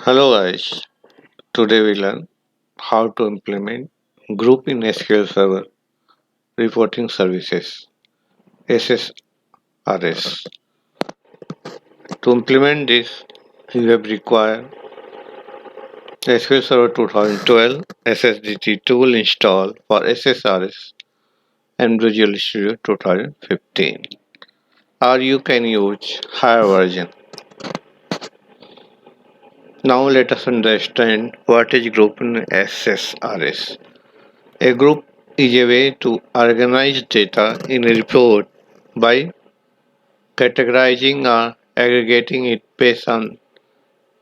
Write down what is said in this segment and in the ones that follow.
Hello guys, today we learn how to implement group in SQL Server reporting services SSRS. To implement this, you have required SQL Server 2012 SSDT tool installed for SSRS and Visual Studio 2015, or you can use higher version. Now let us understand what is group in SSRS. A group is a way to organize data in a report by categorizing or aggregating it based on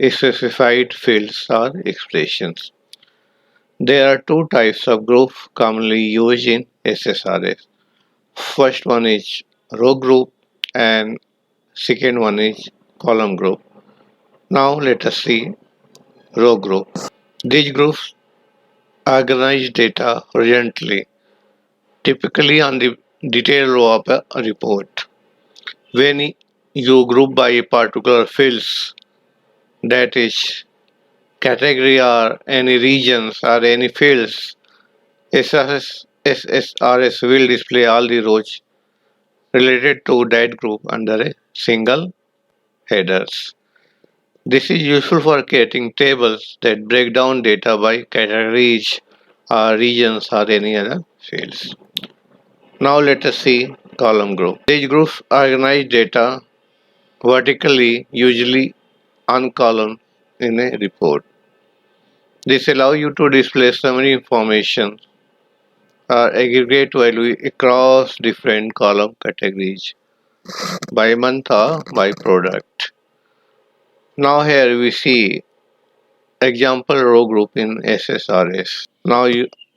specified fields or expressions. There are two types of groups commonly used in SSRS. First one is row group and second one is column group. Now let us see row group. These groups organize data horizontally, typically on the detailed row of a report. When you group by a particular fields, that is category or any regions or any fields, SSRS will display all the rows related to that group under a single headers. This is useful for creating tables that break down data by categories or regions or any other fields. Now let us see column group. These groups organize data vertically, usually on column in a report. This allows you to display summary information or aggregate value across different column categories by month or by product. Now here we see example row group in SSRS.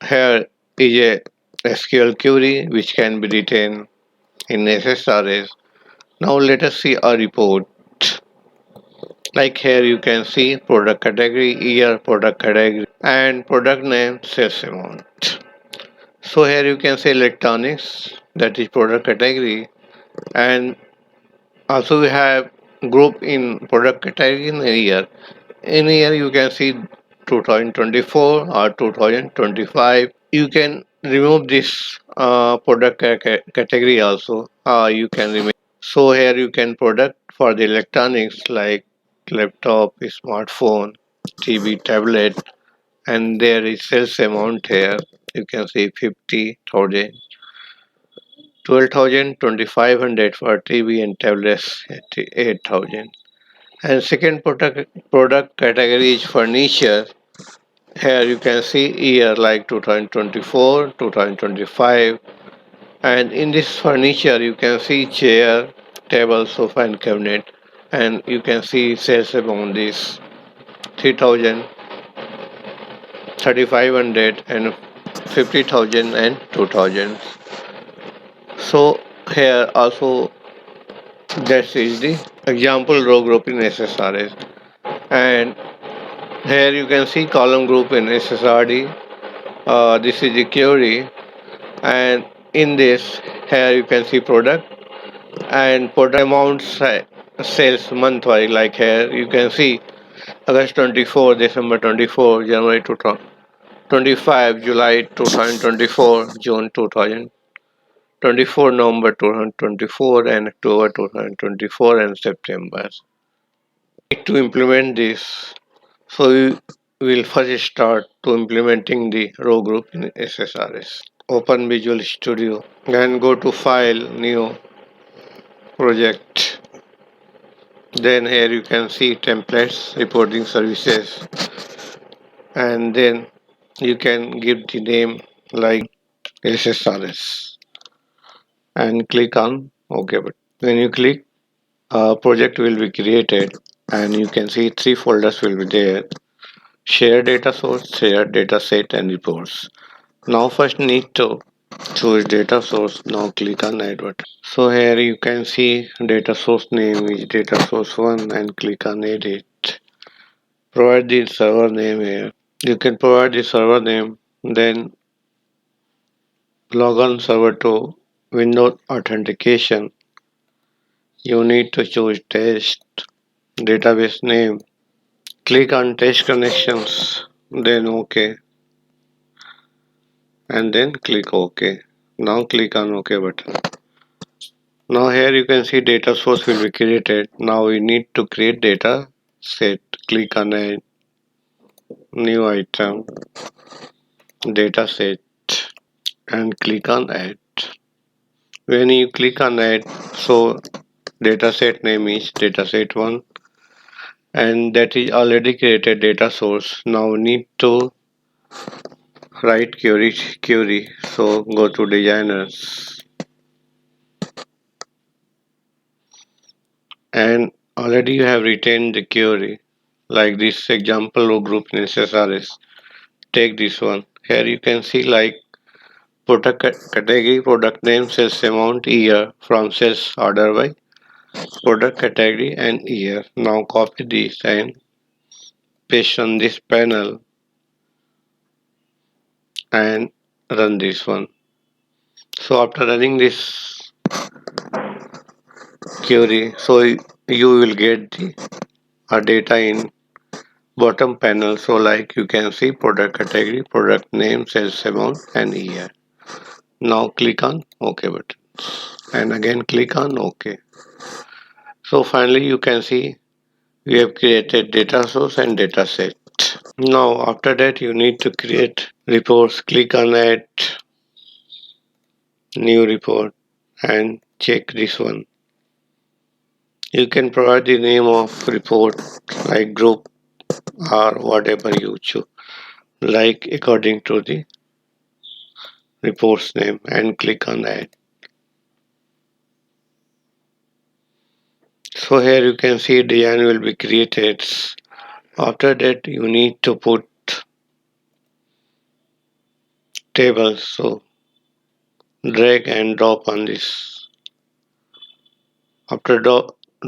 Here is a SQL query which can be written in SSRS. Now let us see a report. Like here you can see product category, year, product category and product name, sales amount. So here you can say electronics, that is product category, and also we have group in product category in a year. In a year you can see 2024 or 2025. You can remove this product category also. You can remove. So here you can product for the electronics like laptop, smartphone, TV, tablet, and there is sales amount here. You can see 50,000, 12,000, 2,500 for TV and tablets, 8,000. And second product category is furniture. Here you can see year like 2024, 2025, and in this furniture you can see chair, table, sofa, and cabinet, and you can see sales amount is 3,000, 3,500, and 50,000 and 2,000. So here also that is the example row group in SSRS, and here you can see column group in SSRD. This is the query, and in this here you can see product and product amounts sales month wise. Like here you can see August 24, December 24, January 2025, July 2024, June 2024, November 2024, and October 2024, and September. To implement this, so we will first start to implementing the row group in SSRS. Open Visual Studio and go to File, New, Project. Then here you can see templates, reporting services, and then you can give the name like SSRS and click on OK button. When you click, a project will be created, and you can see three folders will be there: share data source, share data set, and reports. Now first need to choose data source. Now click on add button. So here you can see data source name is data source 1 and click on edit. Provide the server name here. You can provide the server name, then log on server to Windows authentication. You need to choose test, database name, Click on test connections, then OK, and then click OK. Now click on OK button. Now here you can see data source will be created. Now we need to create data set. Click on a new item, data set, and click on add. When you click on add, so dataset name is dataset1, and that is already created data source. Now we need to write query. So go to designers, and already you have written the query like this example row group in SSRS. Take this one. Here you can see like product category, product name, sales amount, year from sales order by product category and year. Now copy this and paste on this panel and run this one. So after running this query, so you will get the data in bottom panel. So like you can see product category, product name, sales amount and year. Now click on OK button and again click on OK. So finally you can see we have created data source and data set. Now after that you need to create reports. Click on add new report and check this one. You can provide the name of report like group or whatever you choose, like according to the report's name, and click on add. So here you can see design will be created. After that you need to put tables. So drag and drop on this. After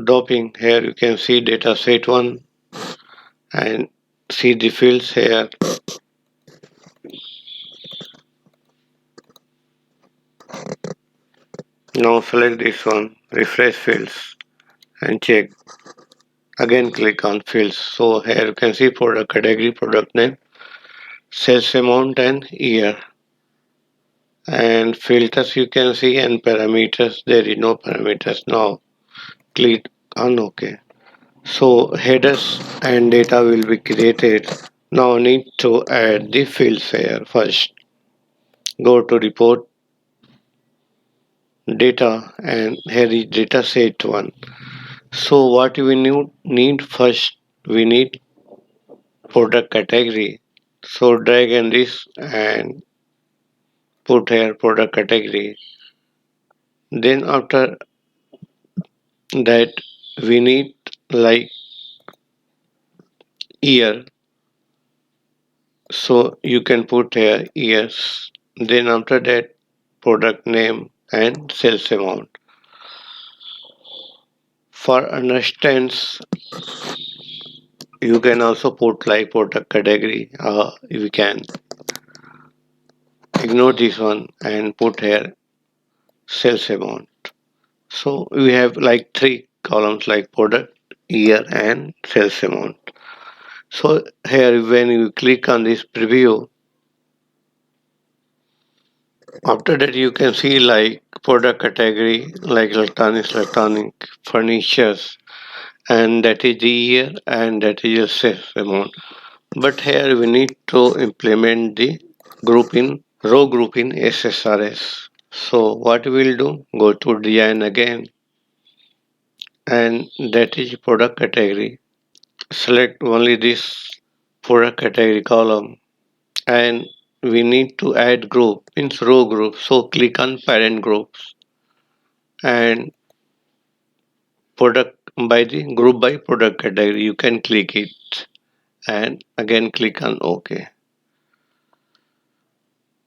dropping, here you can see data set 1 and see the fields here. Now select this one, refresh fields and check. Again click on fields. So here you can see product category, product name, sales amount and year. And filters you can see and parameters, there is no parameters. Now click on OK. So headers and data will be created. Now need to add the fields here first. Go to report, data, and here is data set 1. So what we need first, we need product category. So drag and this and put here product category. Then after that we need like year. So you can put here years. Then after that product name and sales amount. For understands you can also put like product category. You can ignore this one and put here sales amount. So we have like three columns like product, year and sales amount. So here when you click on this preview, after that you can see like product category like electronic furnitures, and that is the year and that is the sales amount. But here we need to implement the group in row group in SSRS. So what we'll do, go to design again, and that is product category. Select only this product category column, and we need to add group means row group. So click on parent groups and product by the group by product category. You can click it and again click on OK.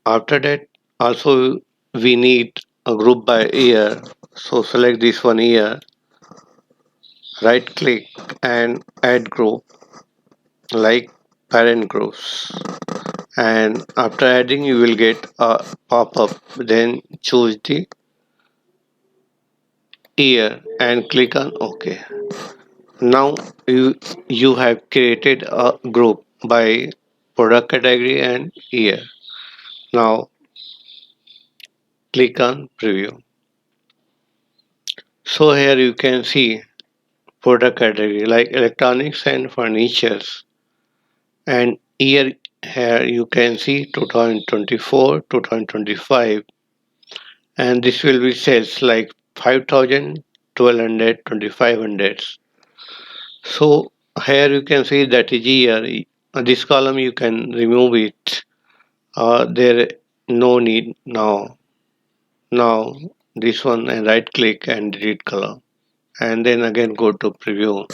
After that also we need a group by year. So select this one here, right click and add group like parent groups, and after adding you will get a pop-up. Then choose the year and click on OK. Now you have created a group by product category and year. Now click on preview. So here you can see product category like electronics and furnitures, and year here you can see 2024 2025, and this will be sales like 5,000, 1,200, 2,500. So here you can see that is year. This column you can remove it. There no need now. Now this one, and right click and delete column, and then again go to preview.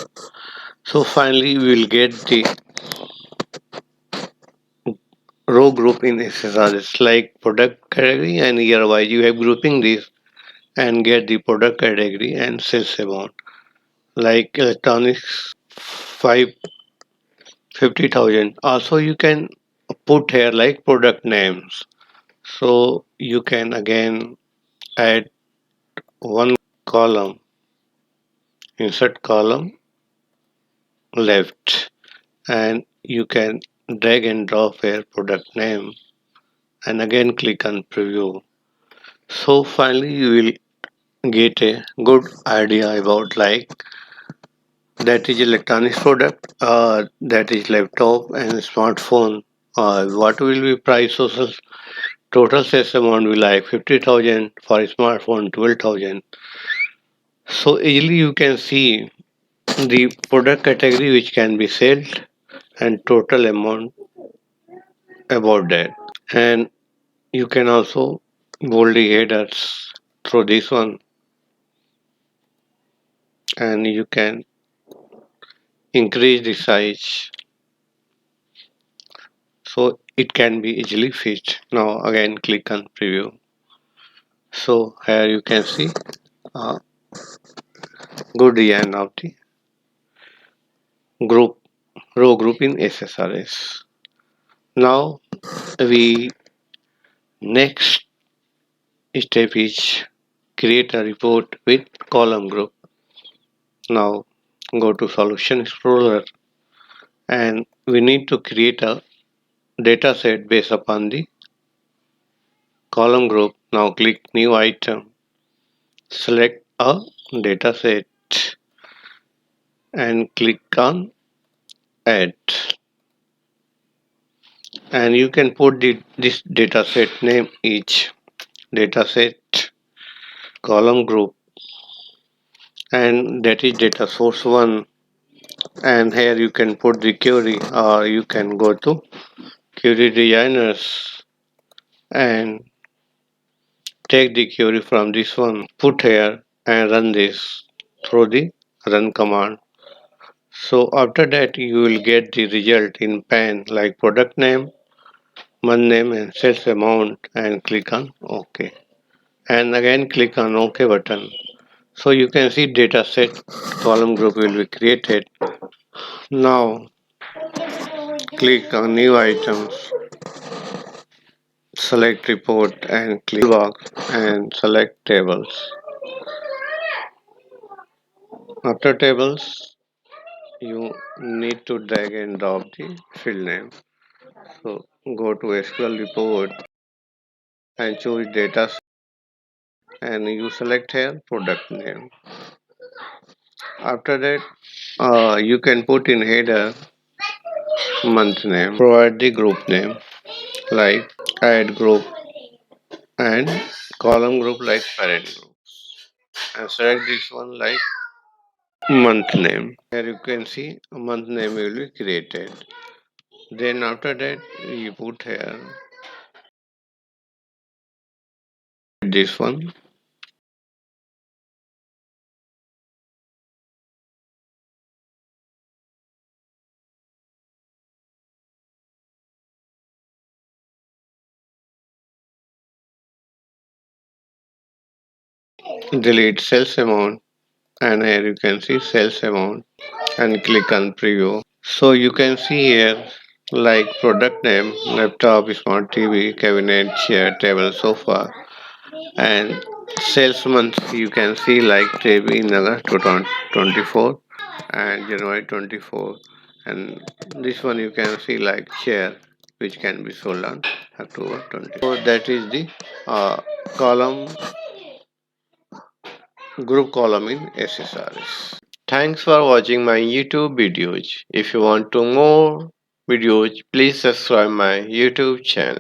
So finally we will get the row group in SSRS like product category and year wise. You have grouping this and get the product category and sales amount like electronics 550,000. Also you can put here like product names. So you can again add one column, insert column left, and you can drag and drop here product name and again click on preview. So finally you will get a good idea about like that is electronics product, that is laptop and smartphone. What will be price social total sales amount will like 50,000 for smartphone 12,000. So easily you can see the product category which can be sold and total amount about that. And you can also bold the headers through this one, and you can increase the size so it can be easily fit. Now again click on preview. So here you can see uh, good design of the group row group in SSRS. Now we next step is create a report with column group. Now go to solution explorer, and we need to create a data set based upon the column group. Now click new item, select a data set and click on add, and you can put this data set name each data set column group, and that is data source 1, and here you can put the query, or you can go to query designers and take the query from this one, put here and run this through the run command. So after that you will get the result in pan like product name, month name and sales amount, and click on OK. And again click on OK button. So you can see data set column group will be created. Now click on new items, select report and click box and select tables. After tables you need to drag and drop the field name. So go to SQL report and choose data, and you select here product name. After that you can put in header month name, provide the group name like add group, and column group like parent group, and select this one like month name. Here you can see a month name will be created. Then after that you put here this one, delete sales amount, and here you can see sales amount and click on preview. So you can see here like product name laptop, smart TV, cabinet, chair, table, sofa, and sales month you can see like TV in August 2024, and January 24, and this one you can see like chair which can be sold on October 20. So that is the column group column in SSRS. Thanks for watching my YouTube videos. If you want to more videos, please subscribe my YouTube channel.